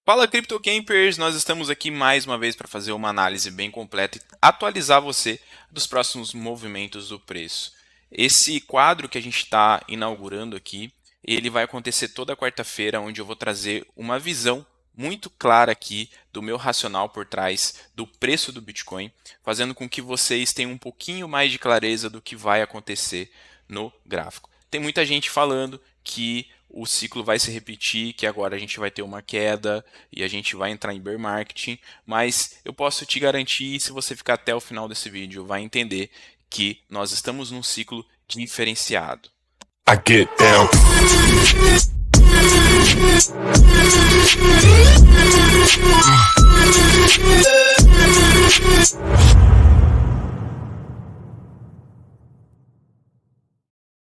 Fala CryptoCampers, nós estamos aqui mais uma vez para fazer uma análise bem completa e atualizar você dos próximos movimentos do preço. Esse quadro que a gente está inaugurando aqui, ele vai acontecer toda quarta-feira, onde eu vou trazer uma visão muito clara aqui do meu racional por trás do preço do Bitcoin, fazendo com que vocês tenham um pouquinho mais de clareza do que vai acontecer no gráfico. Tem muita gente falando que o ciclo vai se repetir, que agora a gente vai ter uma queda e a gente vai entrar em bear market, mas eu posso te garantir, se você ficar até o final desse vídeo, vai entender que nós estamos num ciclo diferenciado. I get down.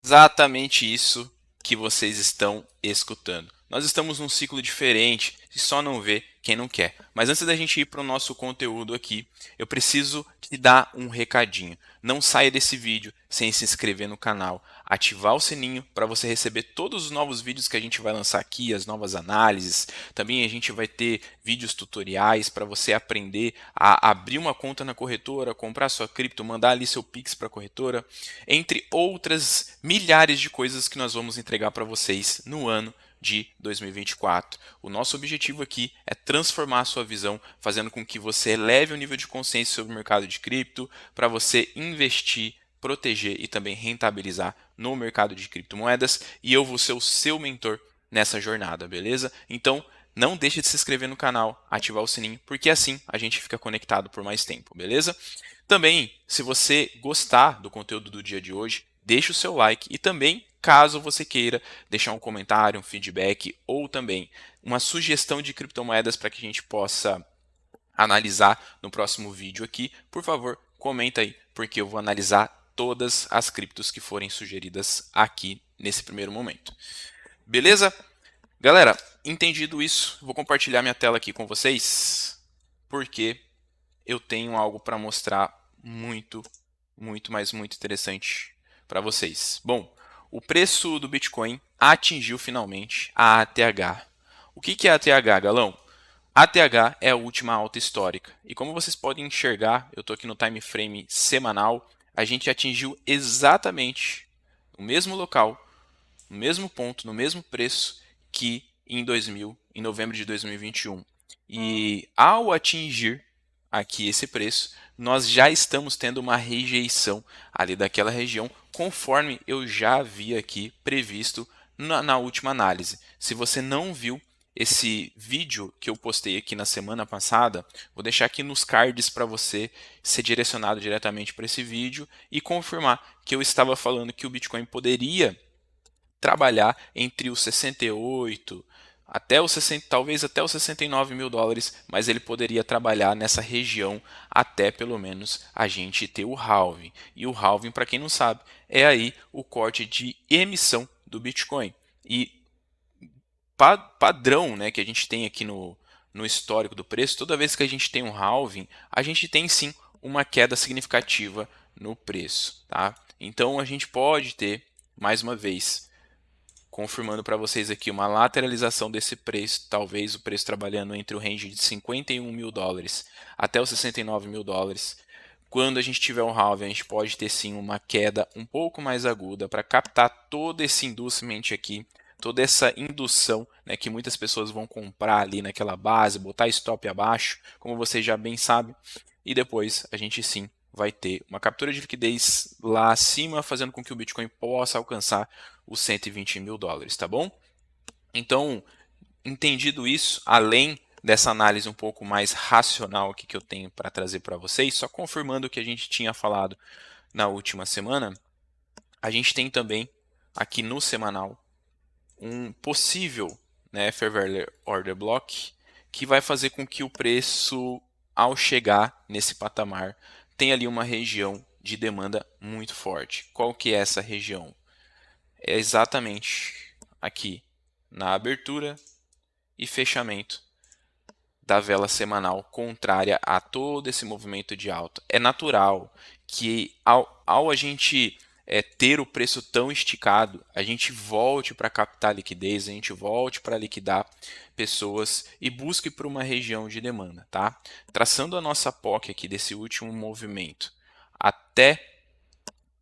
Exatamente isso que vocês estão escutando. Nós estamos num ciclo diferente e só não vê quem não quer. Mas antes da gente ir para o nosso conteúdo aqui, eu preciso te dar um recadinho. Não saia desse vídeo sem se inscrever no canal, ativar o sininho para você receber todos os novos vídeos que a gente vai lançar aqui, as novas análises. Também a gente vai ter vídeos tutoriais para você aprender a abrir uma conta na corretora, comprar sua cripto, mandar ali seu Pix para a corretora, entre outras milhares de coisas que nós vamos entregar para vocês no ano de 2024. O nosso objetivo aqui é transformar a sua visão, fazendo com que você eleve o nível de consciência sobre o mercado de cripto, para você investir, proteger e também rentabilizar no mercado de criptomoedas, e eu vou ser o seu mentor nessa jornada, beleza? Então, não deixe de se inscrever no canal, ativar o sininho, porque assim a gente fica conectado por mais tempo, beleza? Também, se você gostar do conteúdo do dia de hoje, deixe o seu like e também, caso você queira deixar um comentário, um feedback ou também uma sugestão de criptomoedas para que a gente possa analisar no próximo vídeo aqui, por favor, comenta aí, porque eu vou analisar todas as criptos que forem sugeridas aqui nesse primeiro momento. Beleza? Galera, entendido isso, vou compartilhar minha tela aqui com vocês, porque eu tenho algo para mostrar muito interessante para vocês. Bom, o preço do Bitcoin atingiu finalmente a ATH. O que é a ATH, galão? A ATH é a última alta histórica. E como vocês podem enxergar, eu estou aqui no time frame semanal, a gente atingiu exatamente o mesmo local, no mesmo ponto, no mesmo preço que em novembro de 2021. E ao atingir aqui esse preço, nós já estamos tendo uma rejeição ali daquela região, conforme eu já havia aqui previsto na última análise. Se você não viu esse vídeo que eu postei aqui na semana passada, vou deixar aqui nos cards para você ser direcionado diretamente para esse vídeo e confirmar que eu estava falando que o Bitcoin poderia trabalhar entre os 68 até os 60, talvez até os 69 mil dólares, mas ele poderia trabalhar nessa região até pelo menos a gente ter o halving. E o halving, para quem não sabe, é aí o corte de emissão do Bitcoin. E padrão, né, que a gente tem aqui no histórico do preço, toda vez que a gente tem um halving, a gente tem sim uma queda significativa no preço. Tá? Então a gente pode ter, mais uma vez, confirmando para vocês aqui uma lateralização desse preço, talvez o preço trabalhando entre o range de 51 mil dólares até os 69 mil dólares. Quando a gente tiver um halving, a gente pode ter sim uma queda um pouco mais aguda para captar todo esse inducement aqui, toda essa indução, né, que muitas pessoas vão comprar ali naquela base, botar stop abaixo, como vocês já bem sabem, e depois a gente sim vai ter uma captura de liquidez lá acima, fazendo com que o Bitcoin possa alcançar os 120 mil dólares, tá bom? Então, entendido isso, além dessa análise um pouco mais racional aqui que eu tenho para trazer para vocês, só confirmando o que a gente tinha falado na última semana, a gente tem também aqui no semanal um possível, né, Fair Value Order Block, que vai fazer com que o preço, ao chegar nesse patamar, tenha ali uma região de demanda muito forte. Qual que é essa região? É exatamente aqui na abertura e fechamento da vela semanal, contrária a todo esse movimento de alta. É natural que ao a gente ter o preço tão esticado, a gente volte para captar liquidez, a gente volte para liquidar pessoas e busque por uma região de demanda, tá? Traçando a nossa POC aqui desse último movimento até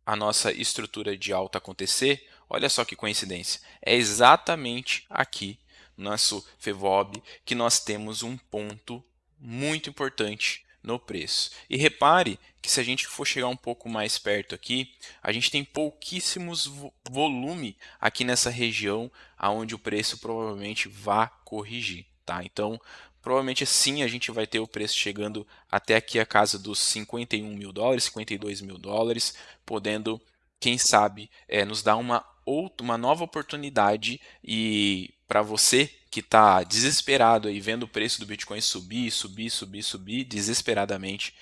a nossa estrutura de alta acontecer, olha só que coincidência, é exatamente aqui, no nosso FEVOB, que nós temos um ponto muito importante no preço. E repare que se a gente for chegar um pouco mais perto aqui, a gente tem pouquíssimos volume aqui nessa região, aonde o preço provavelmente vai corrigir, tá? Então, provavelmente sim a gente vai ter o preço chegando até aqui a casa dos 51 mil dólares, 52 mil dólares, podendo, quem sabe, nos dar uma nova oportunidade. E para você que está desesperado aí vendo o preço do Bitcoin subir, subir, subir, subir desesperadamente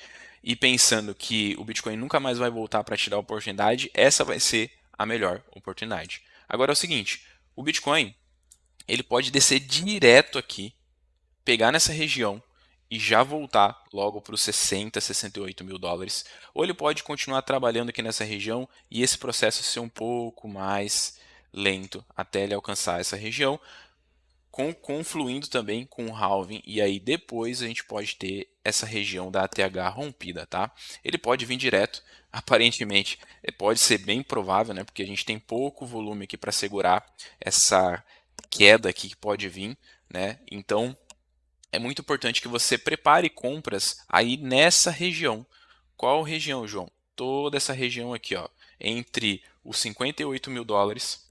e pensando que o Bitcoin nunca mais vai voltar para te dar oportunidade, essa vai ser a melhor oportunidade. Agora é o seguinte, o Bitcoin ele pode descer direto aqui, pegar nessa região e já voltar logo para os 60, 68 mil dólares. Ou ele pode continuar trabalhando aqui nessa região e esse processo ser um pouco mais lento até ele alcançar essa região, confluindo também com o halving, e aí depois a gente pode ter essa região da ATH rompida, tá? Ele pode vir direto, aparentemente pode ser bem provável, né? Porque a gente tem pouco volume aqui para segurar essa queda aqui que pode vir, né? Então é muito importante que você prepare compras aí nessa região. Qual região, João? Toda essa região aqui, ó, entre os 58 mil dólares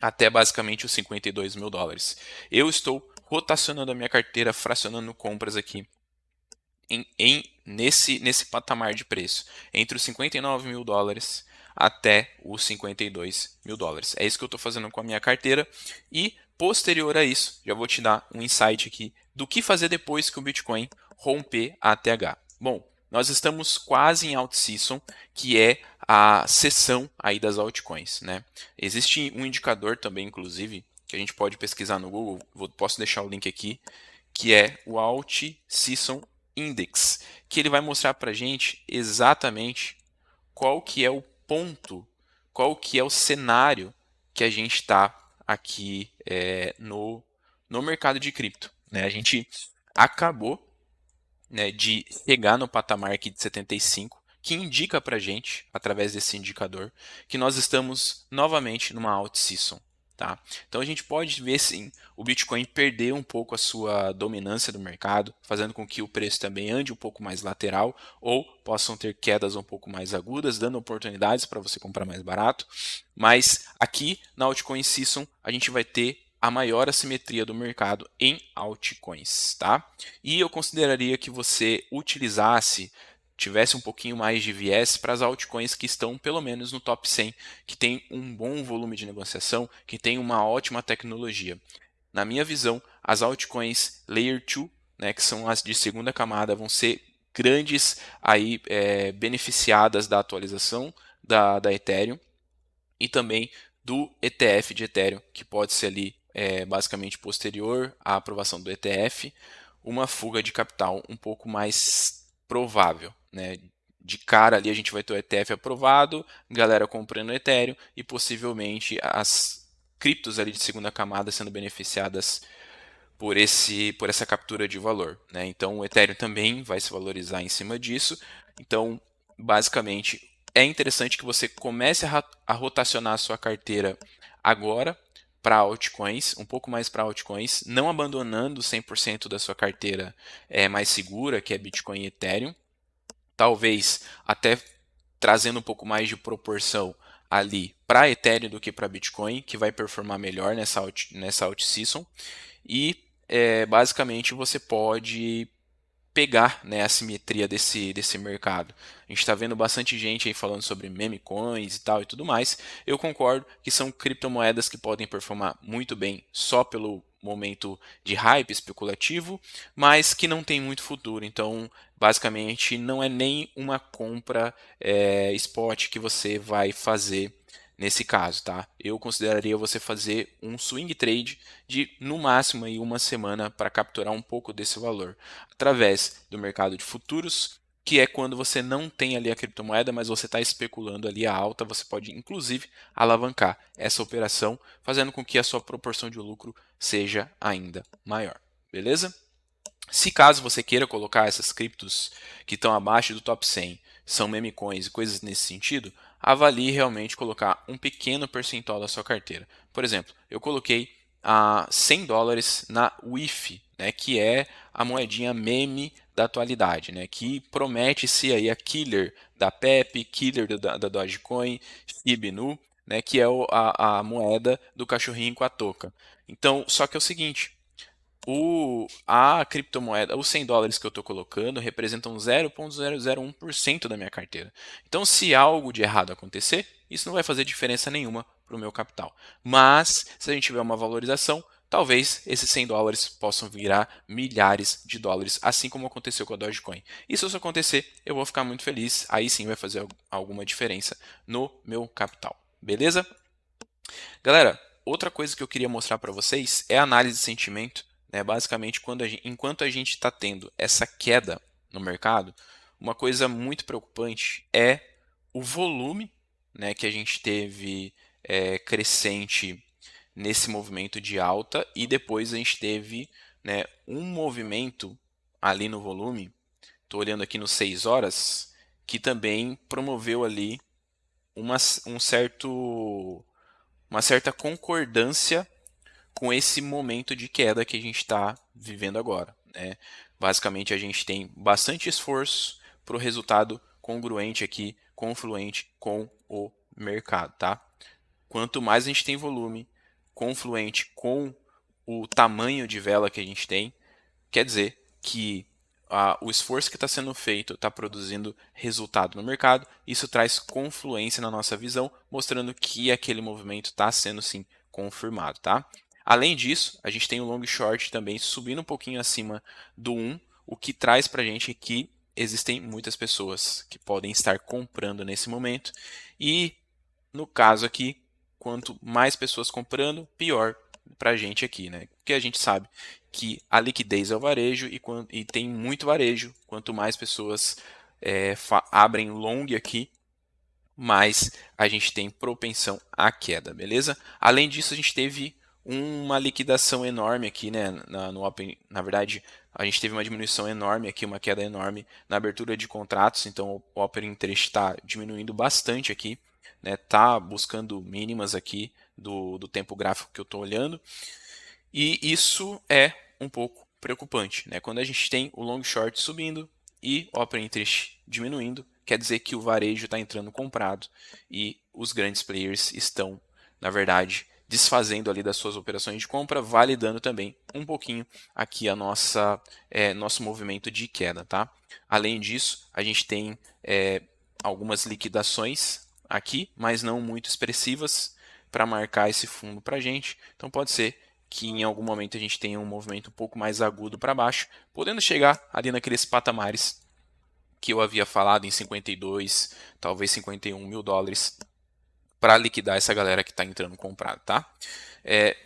até basicamente os 52 mil dólares. Eu estou rotacionando a minha carteira, fracionando compras aqui nesse patamar de preço, entre os 59 mil dólares até os 52 mil dólares. É isso que eu estou fazendo com a minha carteira e posterior a isso, já vou te dar um insight aqui do que fazer depois que o Bitcoin romper a ATH. Bom, nós estamos quase em alt-season, que é a sessão aí das altcoins, né? Existe um indicador também, inclusive, que a gente pode pesquisar no Google, posso deixar o link aqui, que é o Alt-Season Index, que ele vai mostrar para a gente exatamente qual que é o ponto, qual que é o cenário que a gente está aqui no mercado de cripto, né? A gente acabou, né, de chegar no patamar aqui de 75, que indica para a gente, através desse indicador, que nós estamos novamente numa alt-season. Tá? Então a gente pode ver sim o Bitcoin perder um pouco a sua dominância do mercado, fazendo com que o preço também ande um pouco mais lateral, ou possam ter quedas um pouco mais agudas, dando oportunidades para você comprar mais barato. Mas aqui na altcoin season a gente vai ter a maior assimetria do mercado em altcoins, tá? E eu consideraria que você tivesse um pouquinho mais de viés para as altcoins que estão pelo menos no top 100, que tem um bom volume de negociação, que tem uma ótima tecnologia. Na minha visão, as altcoins Layer 2, né, que são as de segunda camada, vão ser grandes aí, beneficiadas da atualização da Ethereum e também do ETF de Ethereum, que pode ser ali basicamente posterior à aprovação do ETF, uma fuga de capital um pouco mais provável, né? De cara ali a gente vai ter o ETF aprovado, galera comprando Ethereum e possivelmente as criptos ali de segunda camada sendo beneficiadas por essa captura de valor, né? Então o Ethereum também vai se valorizar em cima disso. Então, basicamente, é interessante que você comece a rotacionar a sua carteira agora para altcoins, um pouco mais para altcoins, não abandonando 100% da sua carteira mais segura, que é Bitcoin e Ethereum. Talvez até trazendo um pouco mais de proporção ali para Ethereum do que para Bitcoin, que vai performar melhor nessa alt-season. E basicamente você pode pegar, né, a simetria desse mercado. A gente está vendo bastante gente aí falando sobre meme coins e tal e tudo mais. Eu concordo que são criptomoedas que podem performar muito bem só pelo momento de hype especulativo, mas que não tem muito futuro. Então, basicamente, não é nem uma compra spot que você vai fazer nesse caso, tá? Eu consideraria você fazer um swing trade de no máximo aí uma semana para capturar um pouco desse valor através do mercado de futuros que é quando você não tem ali a criptomoeda, mas você está especulando ali a alta, você pode inclusive alavancar essa operação, fazendo com que a sua proporção de lucro seja ainda maior, beleza? Se caso você queira colocar essas criptos que estão abaixo do top 100, são meme coins e coisas nesse sentido, avalie realmente colocar um pequeno percentual da sua carteira. Por exemplo, eu coloquei $100 na WIF, né, que é a moedinha meme da atualidade, né, que promete ser aí a killer da Pepe, killer da Dogecoin, Shiba Inu, né, que é a moeda do cachorrinho com a touca. Então, só que é o seguinte, a criptomoeda, os $100 que eu estou colocando representam 0,001% da minha carteira. Então, se algo de errado acontecer, isso não vai fazer diferença nenhuma para o meu capital. Mas, se a gente tiver uma valorização, talvez esses $100 possam virar milhares de dólares, assim como aconteceu com a Dogecoin. E se isso acontecer, eu vou ficar muito feliz. Aí sim vai fazer alguma diferença no meu capital. Beleza? Galera, outra coisa que eu queria mostrar para vocês é a análise de sentimento, né? Basicamente, enquanto a gente está tendo essa queda no mercado, uma coisa muito preocupante é o volume, né, que a gente teve crescente nesse movimento de alta e depois a gente teve, né, um movimento ali no volume, estou olhando aqui nos 6 horas, que também promoveu ali um certo uma certa concordância com esse momento de queda que a gente está vivendo agora, né? Basicamente, a gente tem bastante esforço para o resultado congruente aqui, confluente com o mercado, tá? Quanto mais a gente tem volume confluente com o tamanho de vela que a gente tem, quer dizer que o esforço que está sendo feito está produzindo resultado no mercado. Isso traz confluência na nossa visão, mostrando que aquele movimento está sendo sim confirmado, tá? Além disso, a gente tem o long short também subindo um pouquinho acima do 1, o que traz para a gente que existem muitas pessoas que podem estar comprando nesse momento. E no caso aqui, quanto mais pessoas comprando, pior para a gente aqui, né? Porque a gente sabe que a liquidez é o varejo e tem muito varejo. Quanto mais pessoas abrem long aqui, mais a gente tem propensão à queda, beleza? Além disso, a gente teve uma liquidação enorme aqui, né? No Open, na verdade, a gente teve uma diminuição enorme aqui, uma queda enorme na abertura de contratos, então o Open Interest está diminuindo bastante aqui, né? Tá buscando mínimas aqui do tempo gráfico que eu estou olhando, e isso é um pouco preocupante, né? Quando a gente tem o long short subindo e o open interest diminuindo, quer dizer que o varejo está entrando comprado e os grandes players estão, na verdade, desfazendo ali das suas operações de compra, validando também um pouquinho aqui a nosso movimento de queda, tá? Além disso, a gente tem algumas liquidações aqui, mas não muito expressivas para marcar esse fundo para a gente. Então pode ser que em algum momento a gente tenha um movimento um pouco mais agudo para baixo, podendo chegar ali naqueles patamares que eu havia falado em 52, talvez 51 mil dólares para liquidar essa galera que está entrando comprado, tá?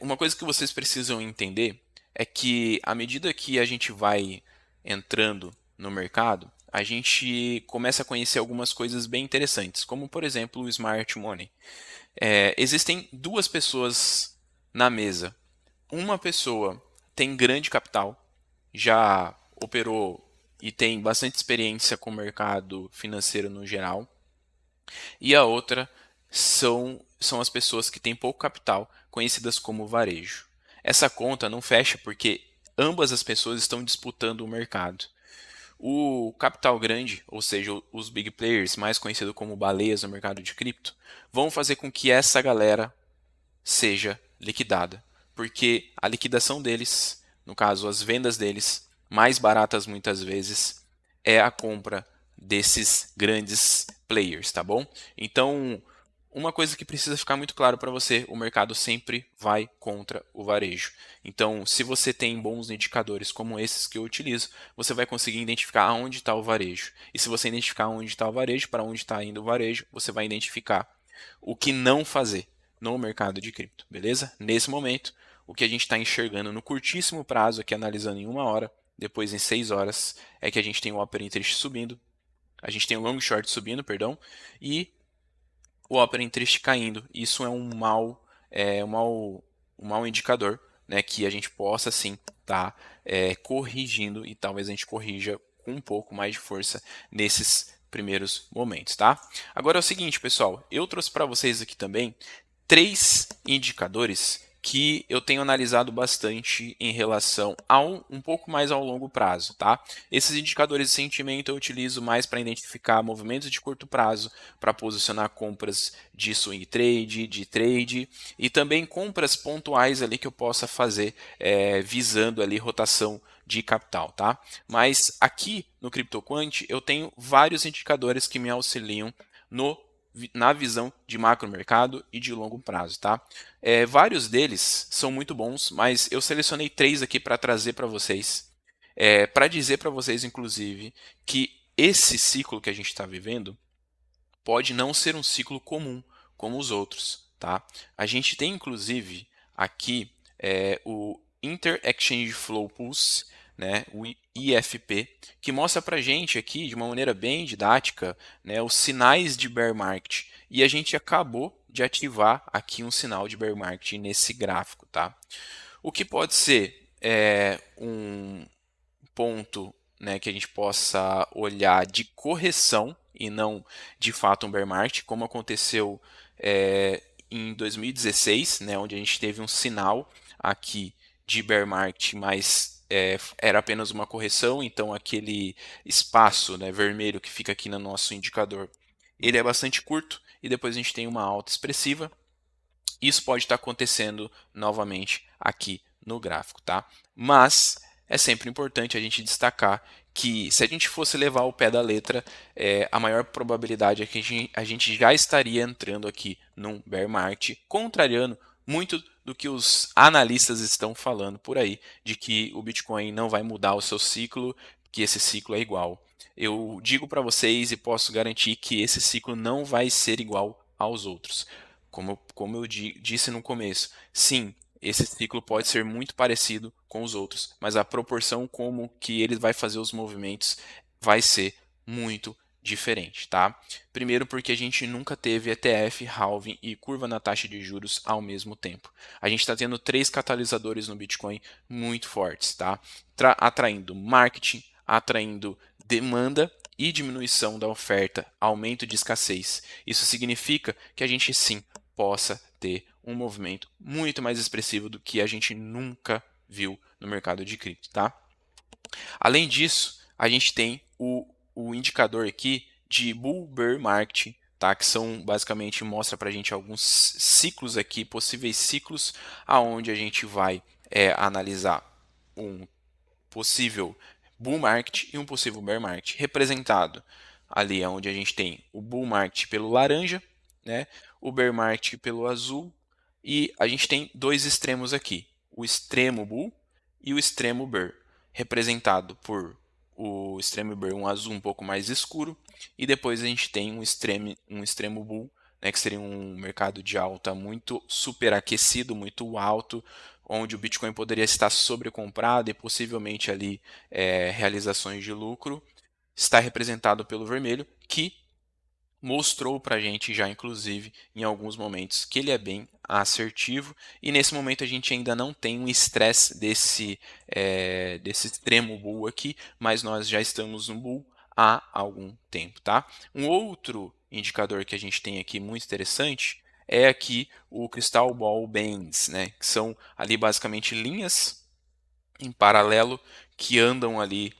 Uma coisa que vocês precisam entender é que à medida que a gente vai entrando no mercado, a gente começa a conhecer algumas coisas bem interessantes, como por exemplo o Smart Money. Existem duas pessoas na mesa. Uma pessoa tem grande capital, já operou e tem bastante experiência com o mercado financeiro no geral, e a outra são as pessoas que têm pouco capital, conhecidas como varejo. Essa conta não fecha porque ambas as pessoas estão disputando o mercado. O capital grande, ou seja, os big players, mais conhecido como baleias no mercado de cripto, vão fazer com que essa galera seja liquidada, porque a liquidação deles, no caso as vendas deles, mais baratas muitas vezes, é a compra desses grandes players, tá bom? Então, uma coisa que precisa ficar muito claro para você, o mercado sempre vai contra o varejo. Então, se você tem bons indicadores como esses que eu utilizo, você vai conseguir identificar aonde está o varejo. E se você identificar onde está o varejo, para onde está indo o varejo, você vai identificar o que não fazer no mercado de cripto, beleza? Nesse momento, o que a gente está enxergando no curtíssimo prazo, aqui analisando em 1 hora, depois em 6 horas, é que a gente tem o Open Interest subindo A gente tem o long short subindo, perdão, e o open interest caindo. Isso é um mau indicador, né, que a gente possa sim estar corrigindo e talvez a gente corrija com um pouco mais de força nesses primeiros momentos, tá? Agora é o seguinte, pessoal, eu trouxe para vocês aqui também 3 indicadores que eu tenho analisado bastante em relação ao um pouco mais ao longo prazo, tá? Esses indicadores de sentimento eu utilizo mais para identificar movimentos de curto prazo, para posicionar compras de swing trade, de trade e também compras pontuais ali que eu possa fazer visando ali rotação de capital, tá? Mas aqui no CryptoQuant eu tenho vários indicadores que me auxiliam na visão de macro mercado e de longo prazo, tá? Vários deles são muito bons, mas eu selecionei 3 aqui para trazer para vocês, para dizer para vocês, inclusive, que esse ciclo que a gente está vivendo pode não ser um ciclo comum como os outros, tá? A gente tem, inclusive, aqui o Inter-Exchange Flow Pulse, né, o IFP, que mostra para a gente aqui, de uma maneira bem didática, né, os sinais de bear market. E a gente acabou de ativar aqui um sinal de bear market nesse gráfico, tá? O que pode ser um ponto, né, que a gente possa olhar de correção e não de fato um bear market, como aconteceu em 2016, né, onde a gente teve um sinal aqui de bear market, mas era apenas uma correção, então aquele espaço, né, vermelho que fica aqui no nosso indicador, ele é bastante curto e depois a gente tem uma alta expressiva. Isso pode estar acontecendo novamente aqui no gráfico, tá? Mas é sempre importante a gente destacar que se a gente fosse levar o pé da letra, a maior probabilidade é que a gente já estaria entrando aqui num bear market, contrariando muito do que os analistas estão falando por aí, de que o Bitcoin não vai mudar o seu ciclo, que esse ciclo é igual. Eu digo para vocês e posso garantir que esse ciclo não vai ser igual aos outros. Como eu disse no começo, sim, esse ciclo pode ser muito parecido com os outros, mas a proporção como que ele vai fazer os movimentos vai ser muito diferente, tá? Primeiro porque a gente nunca teve ETF, halving e curva na taxa de juros ao mesmo tempo. A gente está tendo 3 catalisadores no Bitcoin muito fortes, tá? Atraindo marketing, atraindo demanda e diminuição da oferta, aumento de escassez. Isso significa que a gente sim possa ter um movimento muito mais expressivo do que a gente nunca viu no mercado de cripto, tá? Além disso, a gente tem o indicador aqui de Bull Bear Market, tá? Que são basicamente mostra para a gente alguns ciclos aqui, possíveis ciclos, aonde a gente vai analisar um possível bull market e um possível bear market, representado ali onde a gente tem o bull market pelo laranja, né, o bear market pelo azul, e a gente tem 2 extremos aqui, o extremo bull e o extremo bear, representado por o extremo bear, um azul um pouco mais escuro, e depois a gente tem um extremo bull, né, que seria um mercado de alta muito superaquecido, muito alto, onde o Bitcoin poderia estar sobrecomprado e possivelmente ali realizações de lucro, está representado pelo vermelho, que mostrou para a gente já, inclusive, em alguns momentos, que ele é bem assertivo, e nesse momento a gente ainda não tem um estresse desse extremo bull aqui, mas nós já estamos no bull há algum tempo, tá? Um outro indicador que a gente tem aqui muito interessante é aqui o Crystal Ball Bands, né? Que são ali basicamente linhas em paralelo que andam ali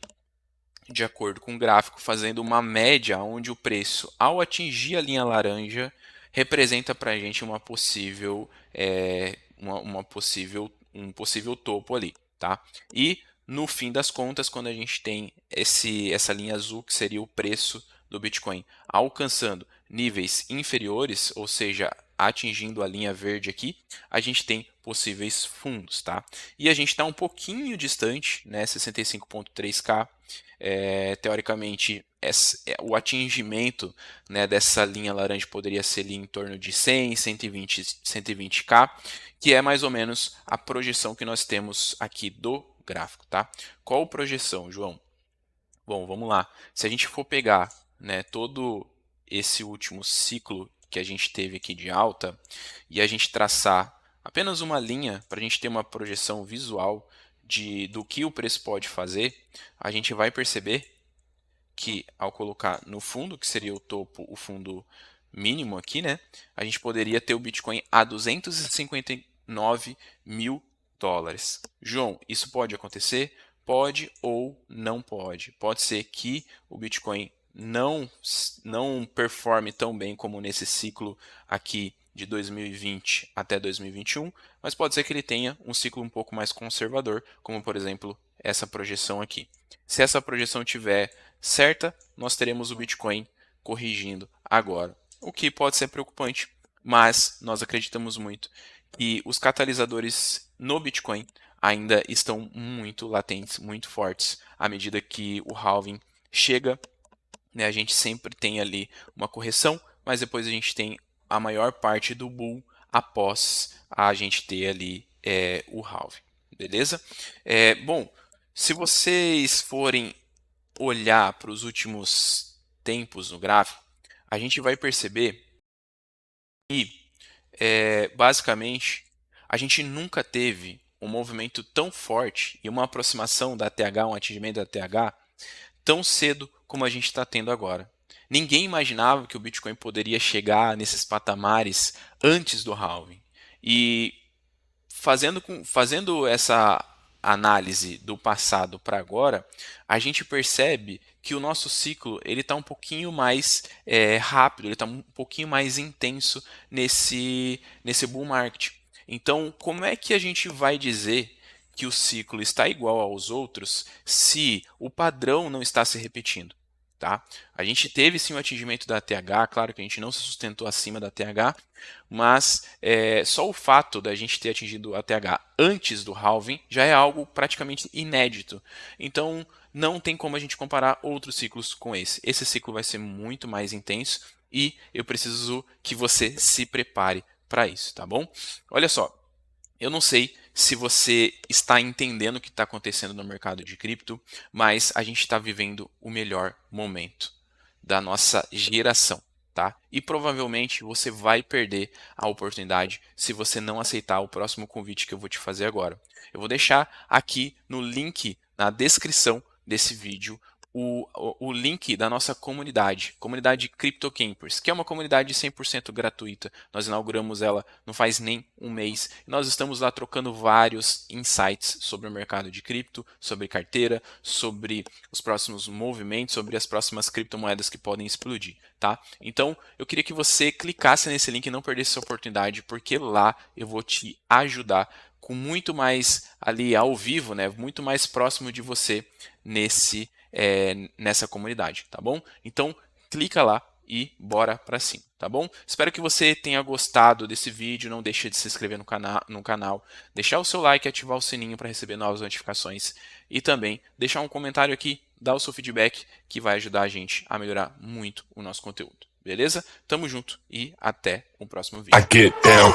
de acordo com o gráfico, fazendo uma média onde o preço, ao atingir a linha laranja, representa para a gente um possível topo ali, tá? E no fim das contas, quando a gente tem essa linha azul, que seria o preço do Bitcoin, alcançando níveis inferiores, ou seja, atingindo a linha verde aqui, a gente tem possíveis fundos, tá? E a gente está um pouquinho distante, né, 65.3K, teoricamente, o atingimento, né, dessa linha laranja poderia ser ali em torno de 100, 120, 120K, que é mais ou menos a projeção que nós temos aqui do gráfico, tá? Qual projeção, João? Bom, vamos lá. Se a gente for pegar né, todo esse último ciclo que a gente teve aqui de alta e a gente traçar apenas uma linha para a gente ter uma projeção visual do que o preço pode fazer, a gente vai perceber que ao colocar no fundo, que seria o topo, o fundo mínimo aqui, né, a gente poderia ter o Bitcoin a 259 mil dólares. João, isso pode acontecer? Pode ou não pode. Pode ser que o Bitcoin não performe tão bem como nesse ciclo aqui de 2020 até 2021, mas pode ser que ele tenha um ciclo um pouco mais conservador, como por exemplo essa projeção aqui. Se essa projeção tiver certa, nós teremos o Bitcoin corrigindo agora, o que pode ser preocupante, mas nós acreditamos muito que os catalisadores no Bitcoin ainda estão muito latentes, muito fortes, à medida que o halving chega, né, a gente sempre tem ali uma correção, mas depois a gente tem a maior parte do bull após a gente ter ali o halving, beleza? Bom, se vocês forem olhar para os últimos tempos no gráfico, a gente vai perceber que, basicamente, a gente nunca teve um movimento tão forte e uma aproximação da TH, um atingimento da TH, tão cedo como a gente está tendo agora. Ninguém imaginava que o Bitcoin poderia chegar nesses patamares antes do halving. E fazendo essa análise do passado para agora, a gente percebe que o nosso ciclo ele está um pouquinho mais rápido, ele está um pouquinho mais intenso nesse bull market. Então, como é que a gente vai dizer que o ciclo está igual aos outros se o padrão não está se repetindo? Tá? A gente teve sim o atingimento da TH, claro que a gente não se sustentou acima da TH, mas só o fato da gente ter atingido a TH antes do halving já é algo praticamente inédito. Então não tem como a gente comparar outros ciclos com esse. Esse ciclo vai ser muito mais intenso e eu preciso que você se prepare para isso, tá bom? Olha só, eu não sei se você está entendendo o que está acontecendo no mercado de cripto, mas a gente está vivendo o melhor momento da nossa geração, tá? E provavelmente você vai perder a oportunidade se você não aceitar o próximo convite que eu vou te fazer agora. Eu vou deixar aqui no link, na descrição desse vídeo, o link da nossa comunidade CryptoCampers, que é uma comunidade 100% gratuita. Nós inauguramos ela não faz nem um mês. E nós estamos lá trocando vários insights sobre o mercado de cripto, sobre carteira, sobre os próximos movimentos, sobre as próximas criptomoedas que podem explodir. Tá? Então, eu queria que você clicasse nesse link e não perdesse essa oportunidade, porque lá eu vou te ajudar com muito mais ali ao vivo, né? Muito mais próximo de você nessa comunidade, tá bom? Então, clica lá e bora para cima, tá bom? Espero que você tenha gostado desse vídeo, não deixe de se inscrever no canal, deixar o seu like e ativar o sininho para receber novas notificações e também deixar um comentário aqui, dar o seu feedback que vai ajudar a gente a melhorar muito o nosso conteúdo, beleza? Tamo junto e até o próximo vídeo. I get down.